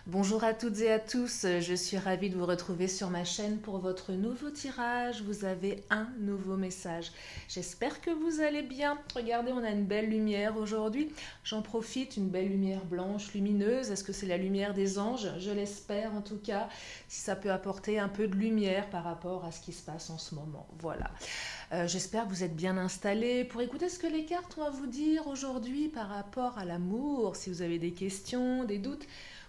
Bonjour à toutes et à tous, je suis ravie de vous retrouver sur ma chaîne pour votre nouveau tirage. Vous avez un nouveau message. J'espère que vous allez bien. Regardez, on a une belle lumière aujourd'hui. J'en profite, une belle lumière blanche, lumineuse. Est-ce que c'est la lumière des anges? Je l'espère en tout cas, si ça peut apporter un peu de lumière par rapport à ce qui se passe en ce moment. Voilà. J'espère que vous êtes bien installés pour écouter ce que les cartes ont à vous dire aujourd'hui par rapport à l'amour. Si vous avez des questions, des doutes,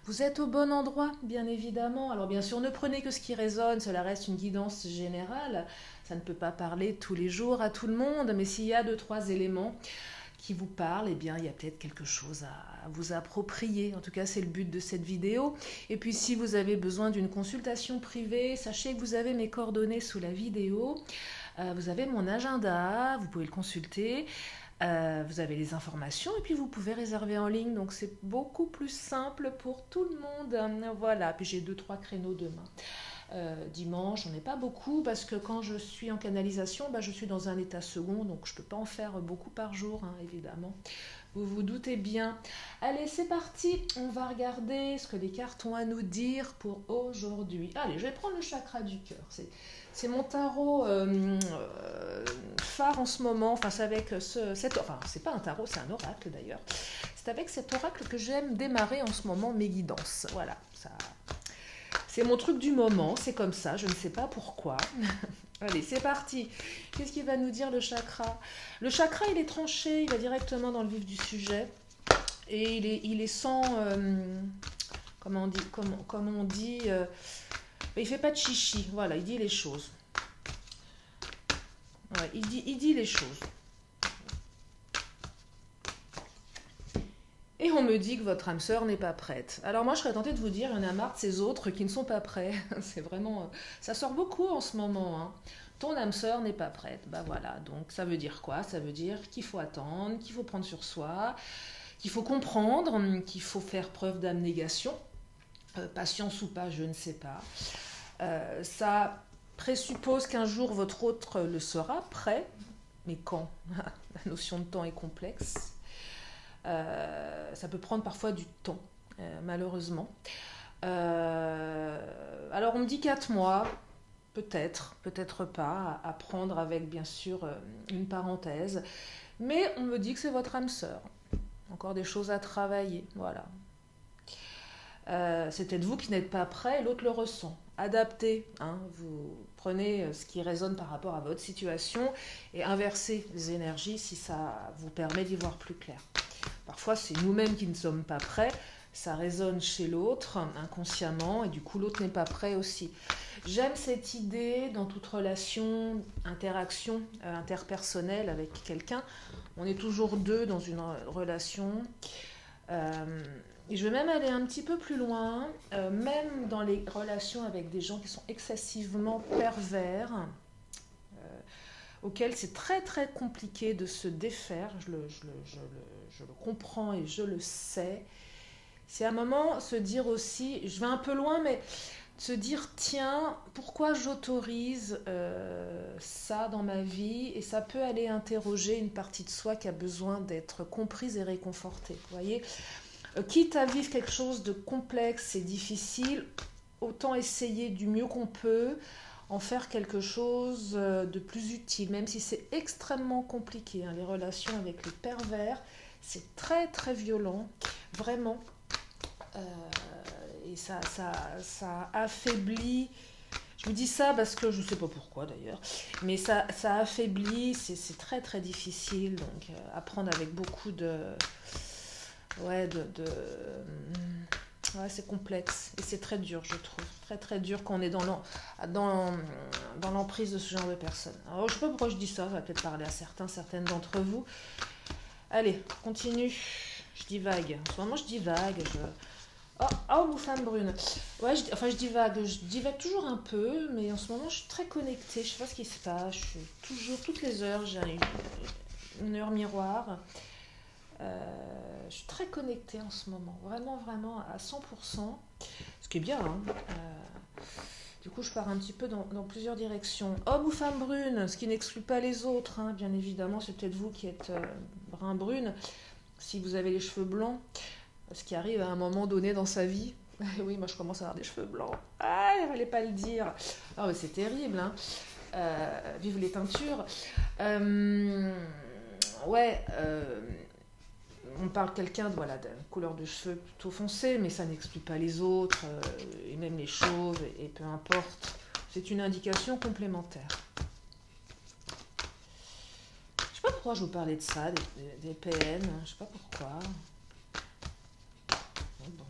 vous êtes au bon endroit, bien évidemment. Alors bien sûr, ne prenez que ce qui résonne, cela reste une guidance générale. Ça ne peut pas parler tous les jours à tout le monde, mais s'il y a deux, trois éléments qui vous parlent, eh bien, il y a peut-être quelque chose à vous approprier. En tout cas, c'est le but de cette vidéo. Et puis, si vous avez besoin d'une consultation privée, sachez que vous avez mes coordonnées sous la vidéo. Vous avez mon agenda, vous pouvez le consulter. Vous avez les informations et puis vous pouvez réserver en ligne, donc c'est beaucoup plus simple pour tout le monde. Voilà, puis j'ai 2-3 créneaux demain. Dimanche, j'en ai pas beaucoup parce que quand je suis en canalisation, je suis dans un état second, donc je peux pas en faire beaucoup par jour, hein, évidemment. Vous vous doutez bien. Allez, c'est parti. On va regarder ce que les cartes ont à nous dire pour aujourd'hui. Allez, je vais prendre le chakra du cœur. C'est mon tarot phare en ce moment. Enfin, c'est avec enfin, c'est pas un tarot, c'est un oracle d'ailleurs. C'est avec cet oracle que j'aime démarrer en ce moment mes guidances. Voilà, ça. C'est mon truc du moment, c'est comme ça, je ne sais pas pourquoi. Allez, c'est parti. Qu'est-ce qu'il va nous dire le chakra? Le chakra, il est tranché, il va directement dans le vif du sujet. Et il est sans... comment on dit il fait pas de chichi, voilà, il dit les choses. Ouais, il dit les choses. Et on me dit que votre âme sœur n'est pas prête. Alors moi, je serais tentée de vous dire, il y en a marre de ces autres qui ne sont pas prêts. C'est vraiment... ça sort beaucoup en ce moment. Hein. Ton âme sœur n'est pas prête. Bah voilà, donc ça veut dire quoi? Ça veut dire qu'il faut attendre, qu'il faut prendre sur soi, qu'il faut comprendre, qu'il faut faire preuve d'abnégation. Patience ou pas, je ne sais pas. Ça présuppose qu'un jour votre autre le sera prêt. Mais quand? La notion de temps est complexe. Ça peut prendre parfois du temps, malheureusement. Alors on me dit 4 mois, peut-être, peut-être pas, à prendre avec bien sûr une parenthèse. Mais on me dit que c'est votre âme sœur. Encore des choses à travailler, voilà. C'est peut-être vous qui n'êtes pas prêt et l'autre le ressent. Adaptez, hein, vous prenez ce qui résonne par rapport à votre situation et inversez les énergies si ça vous permet d'y voir plus clair. Parfois, c'est nous-mêmes qui ne sommes pas prêts, ça résonne chez l'autre inconsciemment et du coup, l'autre n'est pas prêt aussi. J'aime cette idée dans toute relation, interaction interpersonnelle avec quelqu'un. On est toujours deux dans une relation. Et je vais même aller un petit peu plus loin, même dans les relations avec des gens qui sont excessivement pervers, auxquels c'est très très compliqué de se défaire, je le comprends et je le sais. C'est à un moment se dire aussi, je vais un peu loin, mais se dire tiens, pourquoi j'autorise ça dans ma vie? Et ça peut aller interroger une partie de soi qui a besoin d'être comprise et réconfortée. Vous voyez, quitte à vivre quelque chose de complexe et difficile, autant essayer du mieux qu'on peut en faire quelque chose de plus utile, même si c'est extrêmement compliqué. Hein. Les relations avec les pervers, c'est très très violent, vraiment. Et ça affaiblit. Je vous dis ça parce que je ne sais pas pourquoi d'ailleurs, mais ça affaiblit, c'est très très difficile, donc apprendre avec beaucoup de... Ouais, ouais, c'est complexe et c'est très dur, je trouve. Très très dur quand on est dans l'emprise de ce genre de personnes. Alors, je ne sais pas pourquoi je dis ça, ça va peut-être parler à certaines d'entre vous. Allez, continue. Je divague. En ce moment, je divague. Oh, femme brune. Ouais, je divague toujours un peu, mais en ce moment, je suis très connectée. Je ne sais pas ce qui se passe. Je suis toujours, toutes les heures, j'ai une heure miroir. Je suis très connectée en ce moment, vraiment, vraiment à 100%, ce qui est bien. Hein. Du coup, je pars un petit peu dans plusieurs directions. Homme ou femme brune, ce qui n'exclut pas les autres, hein, bien évidemment, c'est peut-être vous qui êtes brun-brune, si vous avez les cheveux blancs, ce qui arrive à un moment donné dans sa vie, Oui, moi je commence à avoir des cheveux blancs. Ah, il fallait pas le dire. Ah, mais c'est terrible, hein. Vive les teintures. Ouais, on parle de quelqu'un voilà, d'une couleur de cheveux plutôt foncée, mais ça n'exclut pas les autres, et même les chauves, et peu importe. C'est une indication complémentaire. Je sais pas pourquoi je vous parlais de ça, des PN, je sais pas pourquoi. Bon.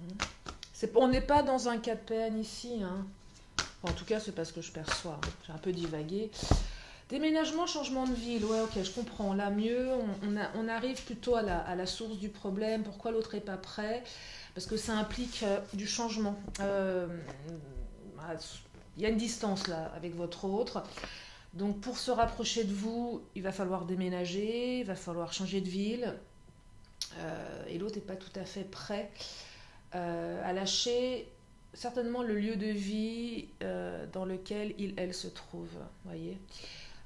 On n'est pas dans un cas de PN ici, hein. Enfin, en tout cas, c'est pas ce que je perçois. J'ai un peu divagué. Déménagement, changement de ville, ouais, ok, je comprends. Là, mieux, on arrive plutôt à la source du problème. Pourquoi l'autre n'est pas prêt? Parce que ça implique du changement. Il y a une distance là avec votre autre. Donc, pour se rapprocher de vous, il va falloir déménager, il va falloir changer de ville. Et l'autre n'est pas tout à fait prêt à lâcher certainement le lieu de vie dans lequel elle se trouve, voyez.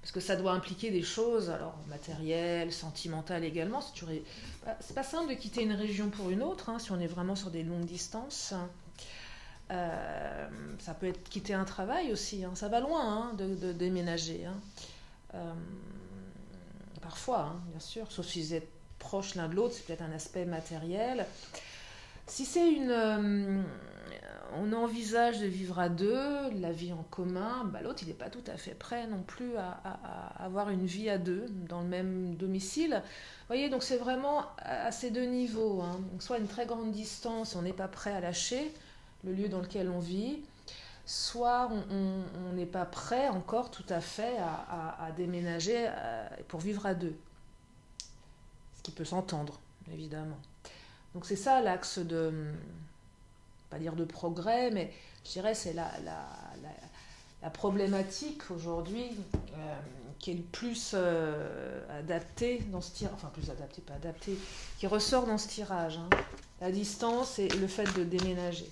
Parce que ça doit impliquer des choses, alors matérielles, sentimentales également. C'est pas simple de quitter une région pour une autre, hein, si on est vraiment sur des longues distances. Ça peut être quitter un travail aussi, hein. Ça va loin hein, de déménager. Hein. Parfois, hein, bien sûr, sauf si vous êtes proches l'un de l'autre, c'est peut-être un aspect matériel. Si c'est on envisage de vivre à deux, la vie en commun, bah, l'autre il n'est pas tout à fait prêt non plus à avoir une vie à deux dans le même domicile. Vous voyez, donc c'est vraiment à ces deux niveaux. Hein. Donc, soit une très grande distance, on n'est pas prêt à lâcher le lieu dans lequel on vit, soit on n'est pas prêt encore tout à fait à déménager pour vivre à deux. Ce qui peut s'entendre, évidemment. Donc c'est ça l'axe de, pas dire de progrès, mais je dirais c'est la problématique aujourd'hui qui est le plus adaptée dans ce tirage, enfin plus adaptée, pas adaptée, qui ressort dans ce tirage. Hein. La distance et le fait de déménager.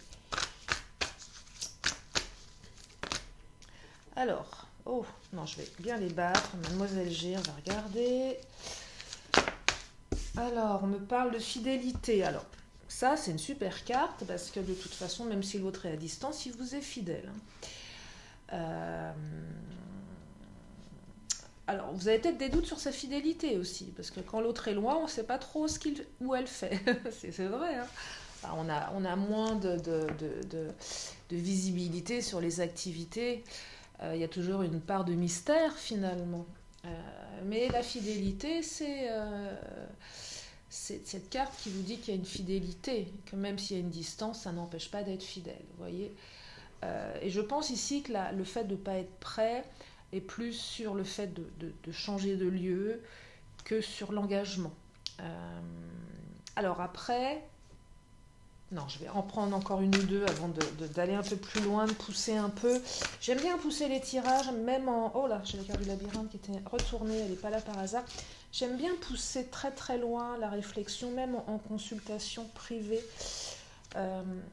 Alors, oh non, je vais bien les battre. Mademoiselle G, on va regarder. Alors, on me parle de fidélité. Alors, ça, c'est une super carte parce que de toute façon, même si l'autre est à distance, il vous est fidèle. Alors, vous avez peut-être des doutes sur sa fidélité aussi, parce que quand l'autre est loin, on ne sait pas trop où elle fait. C'est vrai. Hein. Alors, on a moins de visibilité sur les activités. Il y a toujours une part de mystère finalement. Mais la fidélité, c'est cette carte qui vous dit qu'il y a une fidélité, que même s'il y a une distance, ça n'empêche pas d'être fidèle, vous voyez. Et je pense ici que le fait de ne pas être prêt est plus sur le fait de changer de lieu que sur l'engagement. Alors après, non, je vais en prendre encore une ou deux avant d'aller un peu plus loin, de pousser un peu. J'aime bien pousser les tirages, même en... Oh là, j'ai la carte du labyrinthe qui était retournée, elle n'est pas là par hasard. J'aime bien pousser très très loin la réflexion, même en consultation privée.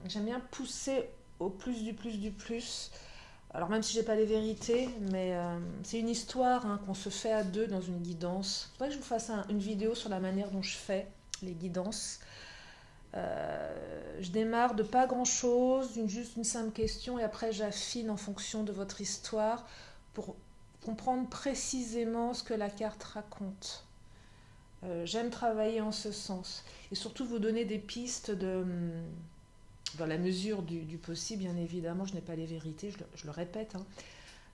J'aime bien pousser au plus du plus du plus. Alors même si j'ai pas les vérités, mais c'est une histoire hein, qu'on se fait à deux dans une guidance. Il faudrait que je vous fasse une vidéo sur la manière dont je fais les guidances. Je démarre de pas grand chose, juste une simple question et après j'affine en fonction de votre histoire pour comprendre précisément ce que la carte raconte. J'aime travailler en ce sens et surtout vous donner des pistes dans la mesure du possible, bien évidemment, je n'ai pas les vérités, je le répète, hein,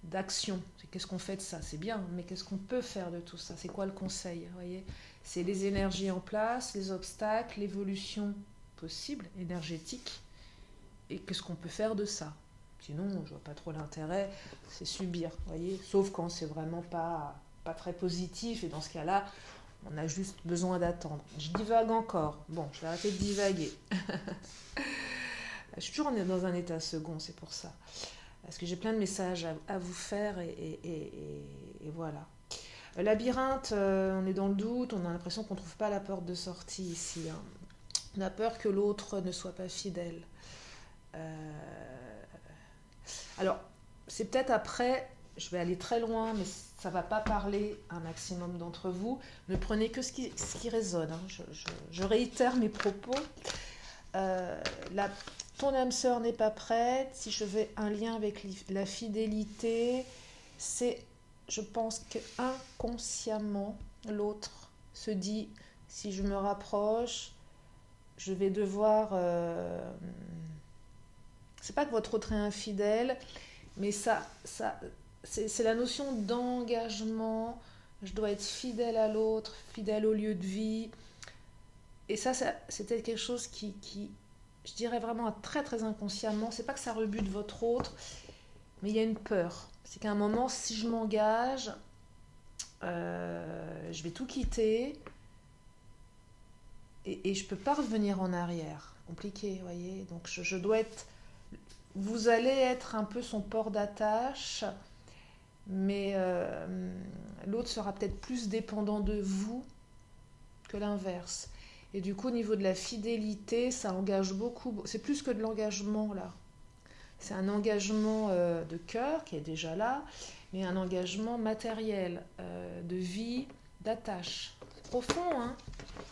d'action. Qu'est-ce qu'on fait de ça? C'est bien, mais qu'est-ce qu'on peut faire de tout ça? C'est quoi le conseil? Voyez, c'est les énergies en place, les obstacles, l'évolution possible, énergétique, et qu'est-ce qu'on peut faire de ça? Sinon, je vois pas trop l'intérêt, c'est subir, voyez, sauf quand c'est vraiment pas très positif, et dans ce cas-là, on a juste besoin d'attendre. Je divague encore. Bon, je vais arrêter de divaguer. Je suis toujours dans un état second, c'est pour ça. Parce que j'ai plein de messages à vous faire et voilà. Labyrinthe, on est dans le doute, on a l'impression qu'on ne trouve pas la porte de sortie ici. Hein. On a peur que l'autre ne soit pas fidèle. Alors, c'est peut-être après, je vais aller très loin, mais ça ne va pas parler à un maximum d'entre vous. Ne prenez que ce qui résonne. Hein. Je réitère mes propos. ton âme sœur n'est pas prête. Si je fais un lien avec la fidélité, c'est, je pense que inconsciemment, l'autre se dit, si je me rapproche, je vais devoir... c'est pas que votre autre est infidèle, mais c'est la notion d'engagement. Je dois être fidèle à l'autre, fidèle au lieu de vie. Et ça c'était quelque chose qui, je dirais vraiment très très inconsciemment, c'est pas que ça rebute votre autre, mais il y a une peur. C'est qu'à un moment, si je m'engage, je vais tout quitter et je peux pas revenir en arrière. Compliqué, vous voyez. Donc je dois être... Vous allez être un peu son port d'attache, mais l'autre sera peut-être plus dépendant de vous que l'inverse. Et du coup, au niveau de la fidélité, ça engage beaucoup. C'est plus que de l'engagement, là. C'est un engagement de cœur qui est déjà là, mais un engagement matériel, de vie, d'attache. C'est profond, hein,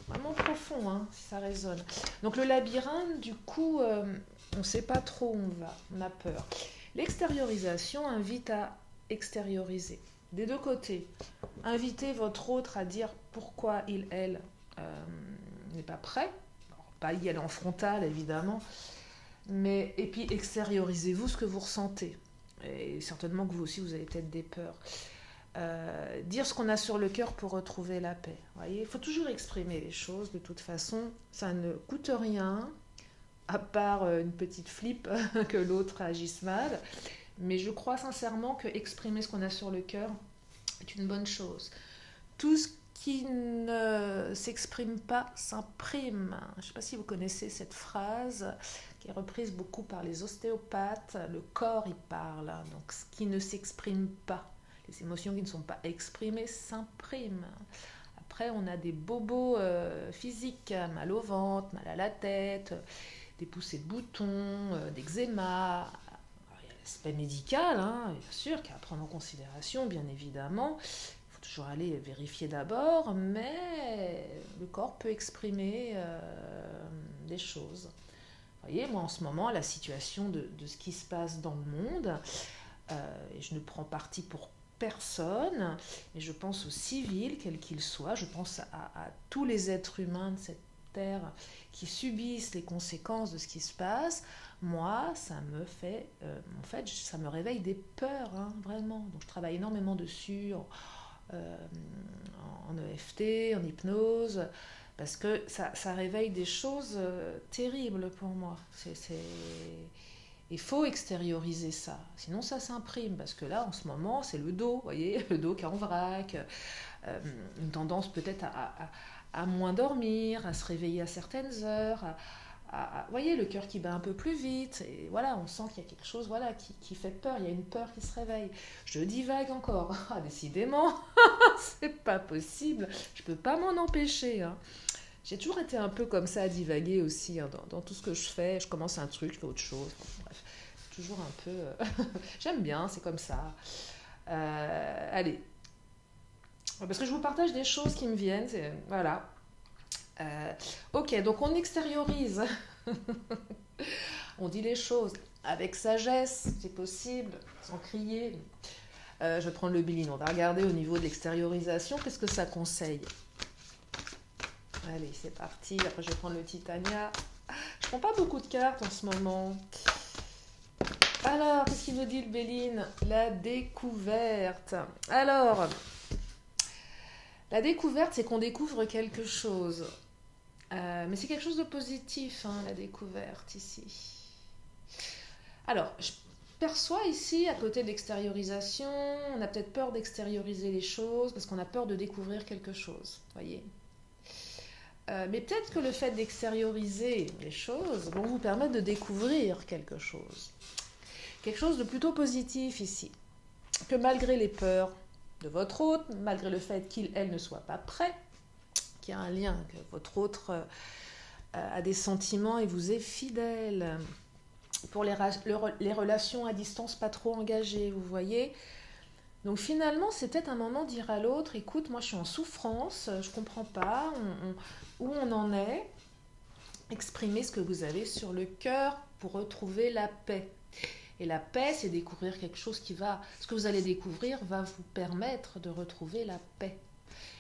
vraiment profond, hein, si ça résonne. Donc le labyrinthe, du coup, on ne sait pas trop où on va, on a peur. L'extériorisation invite à extérioriser. Des deux côtés, invitez votre autre à dire pourquoi il, elle, n'est pas prêt. Alors, pas y aller en frontal, évidemment, mais et puis extériorisez-vous ce que vous ressentez. Et certainement que vous aussi, vous avez peut-être des peurs. Dire ce qu'on a sur le cœur pour retrouver la paix. Voyez, il faut toujours exprimer les choses, de toute façon, ça ne coûte rien, à part une petite flip que l'autre agisse mal. Mais je crois sincèrement que exprimer ce qu'on a sur le cœur est une bonne chose. Tout ce qui ne s'exprime pas s'imprime. Je ne sais pas si vous connaissez cette phrase qui est reprise beaucoup par les ostéopathes. Le corps y parle, donc ce qui ne s'exprime pas. Les émotions qui ne sont pas exprimées s'impriment. Après, on a des bobos physiques, mal au ventre, mal à la tête, des poussées de boutons, d'eczéma. Il y a l'aspect médical, hein, bien sûr, qu'à prendre en considération, bien évidemment. Il faut toujours aller vérifier d'abord, mais le corps peut exprimer des choses. Vous voyez, moi en ce moment, la situation de ce qui se passe dans le monde, et je ne prends parti pour personne, mais je pense aux civils, quels qu'ils soient, je pense à tous les êtres humains de cette terre qui subissent les conséquences de ce qui se passe. Moi, ça me fait, en fait, ça me réveille des peurs, hein, vraiment. Donc je travaille énormément dessus, en EFT, en hypnose, parce que ça réveille des choses terribles pour moi. Il faut extérioriser ça, sinon ça s'imprime, parce que là, en ce moment, c'est le dos, vous voyez, le dos qui est en vrac, une tendance peut-être à moins dormir, à se réveiller à certaines heures, vous voyez, le cœur qui bat un peu plus vite, et voilà, on sent qu'il y a quelque chose voilà, qui fait peur, il y a une peur qui se réveille. Je divague encore, décidément, c'est pas possible, je peux pas m'en empêcher, hein. J'ai toujours été un peu comme ça à divaguer aussi, hein, dans tout ce que je fais. Je commence un truc, je fais autre chose. Bref, toujours un peu... J'aime bien, c'est comme ça. Allez. Parce que je vous partage des choses qui me viennent. Voilà. Ok, donc on extériorise. On dit les choses avec sagesse, c'est possible, sans crier. Je vais prendre le Béline. On va regarder au niveau de l'extériorisation. Qu'est-ce que ça conseille ? Allez, c'est parti. Après, je vais prendre le Titania. Je prends pas beaucoup de cartes en ce moment. Alors, qu'est-ce qu'il nous dit le Béline ? La découverte. Alors, la découverte, c'est qu'on découvre quelque chose. Mais c'est quelque chose de positif, hein, la découverte, ici. Alors, je perçois ici, à côté de l'extériorisation, on a peut-être peur d'extérioriser les choses parce qu'on a peur de découvrir quelque chose. Voyez ? Mais peut-être que le fait d'extérioriser les choses vont vous permettre de découvrir quelque chose. Quelque chose de plutôt positif ici. Que malgré les peurs de votre hôte, malgré le fait qu'il, elle, ne soit pas prêt, qu'il y a un lien, que votre autre a des sentiments et vous est fidèle. Pour les relations à distance pas trop engagées, vous voyez. Donc finalement, c'est peut-être un moment de dire à l'autre, écoute, moi je suis en souffrance, je comprends pas où on en est. Exprimez ce que vous avez sur le cœur pour retrouver la paix. Et la paix, c'est découvrir quelque chose qui va... Ce que vous allez découvrir va vous permettre de retrouver la paix.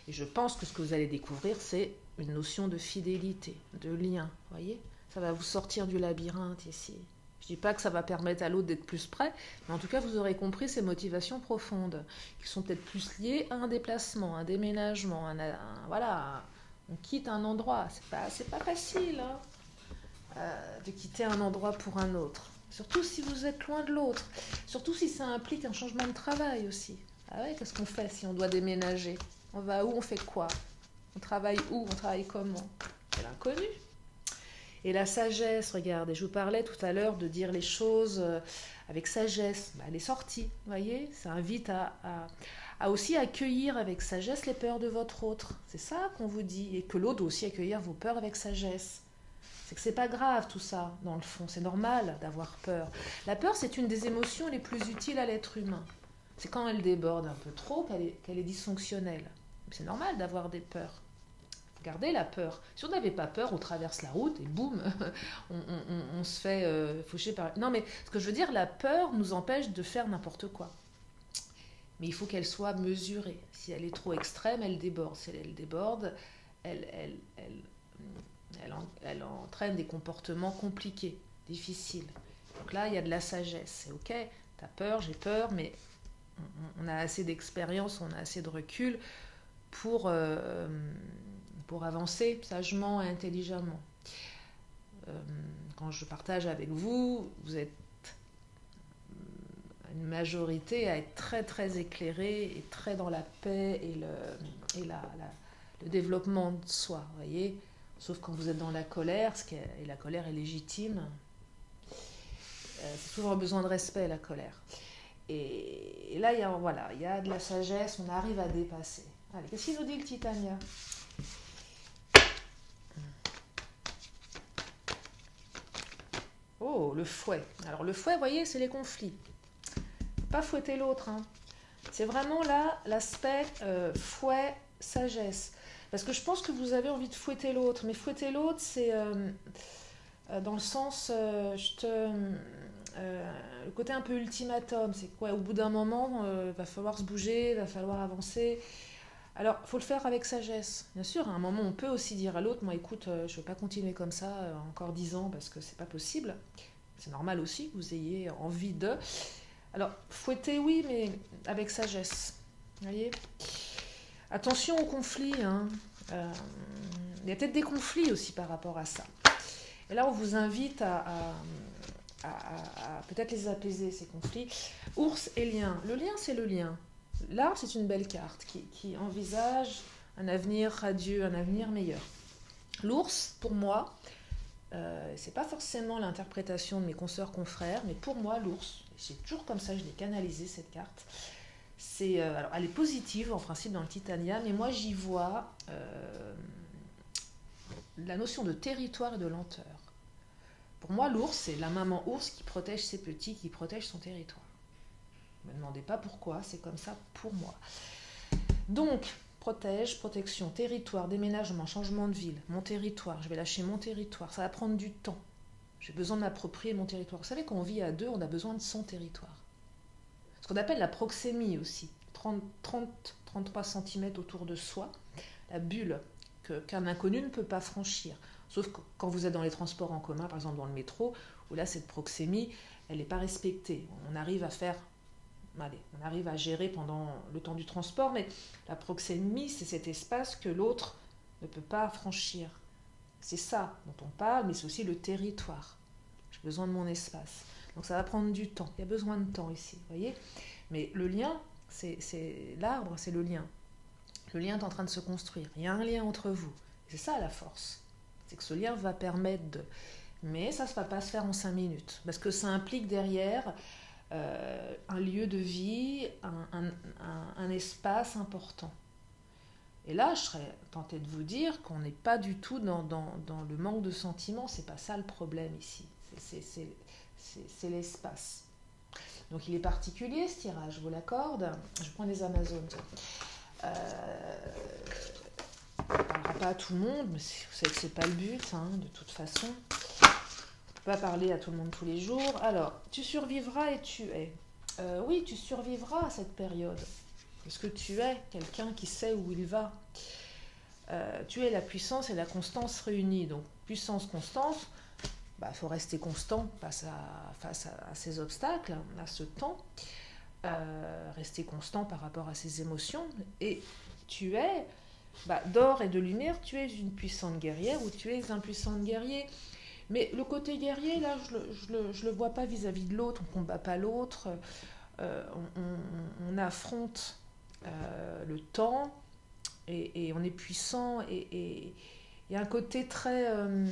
Et je pense que ce que vous allez découvrir, c'est une notion de fidélité, de lien. Vous voyez? Ça va vous sortir du labyrinthe ici. Je ne dis pas que ça va permettre à l'autre d'être plus près, mais en tout cas, vous aurez compris ces motivations profondes, qui sont peut-être plus liées à un déplacement, un déménagement, voilà, on quitte un endroit. C'est pas facile de quitter un endroit pour un autre. Surtout si vous êtes loin de l'autre. Surtout si ça implique un changement de travail aussi. Ah ouais, qu'est-ce qu'on fait si on doit déménager? On va où? On fait quoi? On travaille où? On travaille comment? C'est l'inconnu. Et la sagesse, regardez, je vous parlais tout à l'heure de dire les choses avec sagesse. Elle est sortie, vous voyez? Ça invite à aussi accueillir avec sagesse les peurs de votre autre. C'est ça qu'on vous dit. Et que l'autre doit aussi accueillir vos peurs avec sagesse. C'est que c'est pas grave tout ça, dans le fond. C'est normal d'avoir peur. La peur, c'est une des émotions les plus utiles à l'être humain. C'est quand elle déborde un peu trop qu'elle est dysfonctionnelle. C'est normal d'avoir des peurs. Regardez la peur. Si on n'avait pas peur, on traverse la route et boum, on se fait faucher par... Non mais ce que je veux dire, la peur nous empêche de faire n'importe quoi. Mais il faut qu'elle soit mesurée. Si elle est trop extrême, elle déborde. Si elle déborde, elle entraîne des comportements compliqués, difficiles. Donc là, il y a de la sagesse. C'est ok, t'as peur, j'ai peur, mais on a assez d'expérience, on a assez de recul pour avancer sagement et intelligemment. Quand je partage avec vous, vous êtes une majorité à être très très éclairée et très dans la paix et le développement de soi, voyez. Sauf quand vous êtes dans la colère, et la colère est légitime. C'est souvent besoin de respect, la colère. Et là, il y a de la sagesse, on arrive à dépasser. Allez, qu'est-ce qu'il nous dit le Titania? Oh, le fouet. Alors le fouet, vous voyez, c'est les conflits. Pas fouetter l'autre. Hein. C'est vraiment là l'aspect fouet, sagesse. Parce que je pense que vous avez envie de fouetter l'autre. Mais fouetter l'autre, c'est dans le sens... le côté un peu ultimatum. C'est quoi? Au bout d'un moment, va falloir se bouger, va falloir avancer. Alors, il faut le faire avec sagesse. Bien sûr, à un moment, on peut aussi dire à l'autre, moi, écoute, je ne veux pas continuer comme ça encore 10 ans parce que c'est pas possible. C'est normal aussi que vous ayez envie de... Alors, fouetter, oui, mais avec sagesse. Vous voyez? Attention aux conflits. Hein. Il y a peut-être des conflits aussi par rapport à ça. Et là, on vous invite à peut-être les apaiser, ces conflits. Ours et lien. Le lien, c'est le lien. Là, c'est une belle carte qui envisage un avenir radieux, un avenir meilleur. L'ours, pour moi, c'est pas forcément l'interprétation de mes consoeurs confrères, mais pour moi, l'ours, c'est toujours comme ça, je l'ai canalisé cette carte. Alors, elle est positive en principe dans le Titania, mais moi j'y vois la notion de territoire et de lenteur. Pour moi, l'ours, c'est la maman ours qui protège ses petits, qui protège son territoire. Ne me demandez pas pourquoi, c'est comme ça pour moi. Donc, protection, territoire, déménagement, changement de ville, mon territoire, je vais lâcher mon territoire, ça va prendre du temps. J'ai besoin de m'approprier mon territoire. Vous savez, quand on vit à deux, on a besoin de son territoire. Ce qu'on appelle la proxémie aussi, 30-33 cm autour de soi, la bulle qu'un inconnu ne peut pas franchir. Sauf que quand vous êtes dans les transports en commun, par exemple dans le métro, où là, cette proxémie, elle n'est pas respectée. On arrive à gérer pendant le temps du transport, mais la proxémie, c'est cet espace que l'autre ne peut pas franchir. C'est ça dont on parle, mais c'est aussi le territoire. J'ai besoin de mon espace. Donc ça va prendre du temps. Il y a besoin de temps ici, vous voyez. Mais le lien, c'est l'arbre, c'est le lien. Le lien est en train de se construire. Il y a un lien entre vous. C'est ça la force. C'est que ce lien va permettre de... Mais ça ne va pas se faire en 5 minutes. Parce que ça implique derrière un lieu de vie, un espace important. Et là, je serais tentée de vous dire qu'on n'est pas du tout dans le manque de sentiments. C'est pas ça le problème ici. C'est l'espace. Donc il est particulier ce tirage, je vous l'accorde. Je prends les Amazones. On ne parlera pas à tout le monde, mais vous savez que c'est pas le but, hein, de toute façon. peux pas parler à tout le monde tous les jours. Alors, tu survivras et tu es. Oui, tu survivras à cette période. Parce que tu es quelqu'un qui sait où il va. Tu es la puissance et la constance réunies. Donc, puissance, constance, bah, faut rester constant face à ces obstacles, à ce temps. Rester constant par rapport à ses émotions. Et tu es, d'or et de lumière, tu es une puissante guerrière ou tu es un puissant guerrier. Mais le côté guerrier, là, je le vois pas vis-à-vis de l'autre, on combat pas l'autre, on affronte le temps et on est puissant et il y a un côté très... vous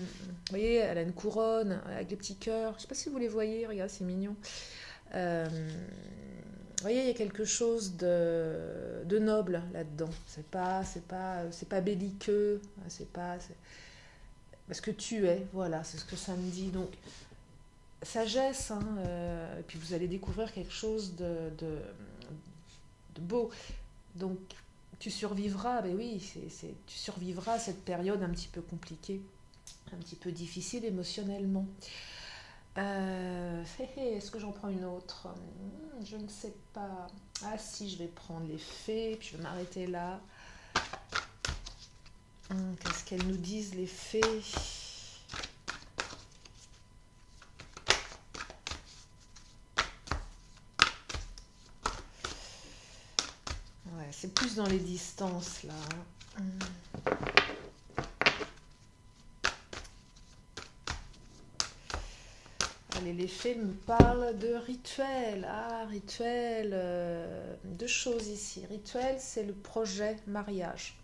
voyez, elle a une couronne avec des petits cœurs, je sais pas si vous les voyez, regardez, c'est mignon. Vous voyez, il y a quelque chose de noble là-dedans. C'est pas belliqueux, parce que tu es, voilà, c'est ce que ça me dit. Donc, sagesse, hein, et puis vous allez découvrir quelque chose de beau. Donc, tu survivras, ben oui, tu survivras à cette période un petit peu compliquée, un petit peu difficile émotionnellement. Est-ce que j'en prends une autre? Je ne sais pas. Ah si, je vais prendre les fées, puis je vais m'arrêter là. Qu'est-ce qu'elles nous disent, les fées? Ouais, c'est plus dans les distances, là. Allez, les fées me parlent de rituel. Ah, rituel. Deux choses ici. Rituel, c'est le projet mariage.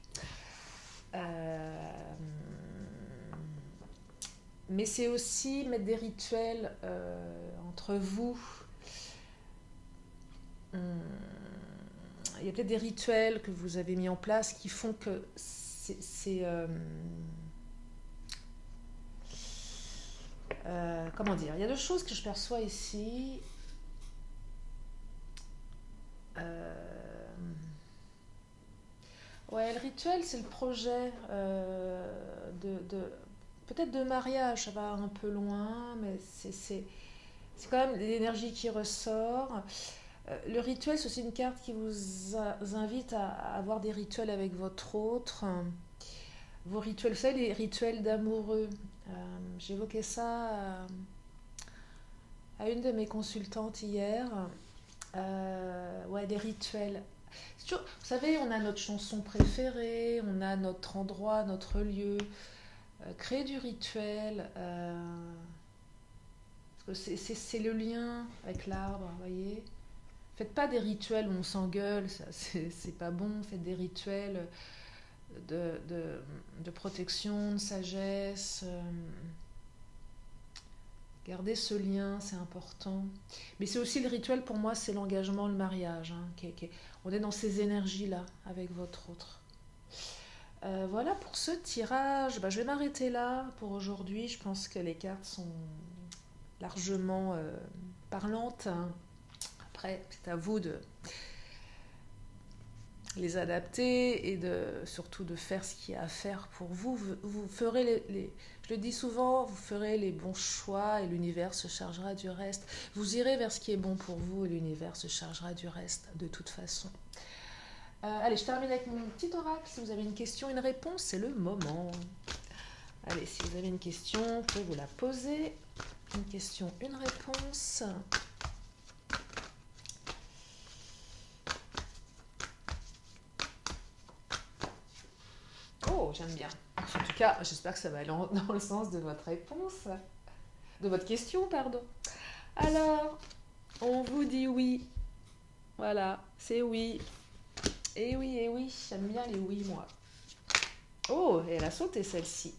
Mais c'est aussi mettre des rituels entre vous. Il y a peut-être des rituels que vous avez mis en place qui font que comment dire, il y a deux choses que je perçois ici. Ouais, le rituel, c'est le projet peut-être de mariage, ça va un peu loin, mais c'est quand même l'énergie qui ressort. Le rituel, c'est aussi une carte qui vous invite à avoir des rituels avec votre autre. Vos rituels, vous savez, les rituels d'amoureux. J'évoquais ça à une de mes consultantes hier. Ouais, des rituels. Toujours, vous savez, on a notre chanson préférée, on a notre endroit, notre lieu. Créer du rituel, parce que c'est le lien avec l'arbre, vous voyez. Faites pas des rituels où on s'engueule, c'est pas bon. Faites des rituels de protection, de sagesse. Gardez ce lien, c'est important. Mais c'est aussi le rituel, pour moi, c'est l'engagement, le mariage. Hein, on est dans ces énergies-là avec votre autre. Voilà pour ce tirage. Je vais m'arrêter là pour aujourd'hui. Je pense que les cartes sont largement parlantes. Après, c'est à vous de les adapter et surtout de faire ce qu'il y a à faire pour vous. Vous ferez je le dis souvent, vous ferez les bons choix et l'univers se chargera du reste. Vous irez vers ce qui est bon pour vous et l'univers se chargera du reste de toute façon. Allez, je termine avec mon petit oracle. Si vous avez une question, une réponse, c'est le moment. Allez, si vous avez une question, vous pouvez vous la poser. Une question, une réponse. Oh, j'aime bien. En tout cas, j'espère que ça va aller dans le sens de votre réponse. De votre question, pardon. Alors, on vous dit oui. Voilà, c'est oui. Et oui, j'aime bien les oui, moi. Oh, et elle a sauté celle-ci.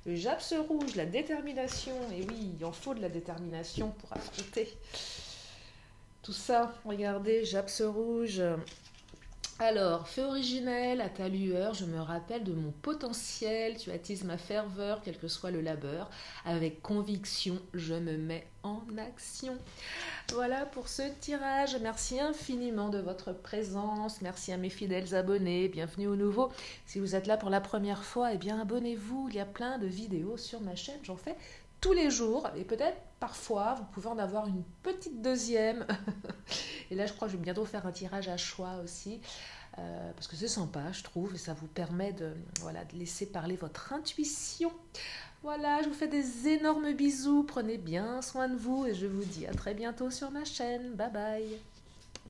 Le Japs rouge, la détermination. Et oui, il en faut de la détermination pour affronter tout ça. Regardez, Japs rouge. Alors, feu originel, à ta lueur, je me rappelle de mon potentiel, tu attises ma ferveur, quel que soit le labeur. Avec conviction, je me mets en action. Voilà pour ce tirage. Merci infiniment de votre présence. Merci à mes fidèles abonnés. Bienvenue aux nouveaux. Si vous êtes là pour la première fois, eh bien abonnez-vous. Il y a plein de vidéos sur ma chaîne. J'en fais tous les jours et peut-être parfois vous pouvez en avoir une petite deuxième. Et là je crois que je vais bientôt faire un tirage à choix aussi parce que c'est sympa je trouve et ça vous permet de laisser parler votre intuition. Voilà, je vous fais des énormes bisous, prenez bien soin de vous et je vous dis à très bientôt sur ma chaîne. Bye bye.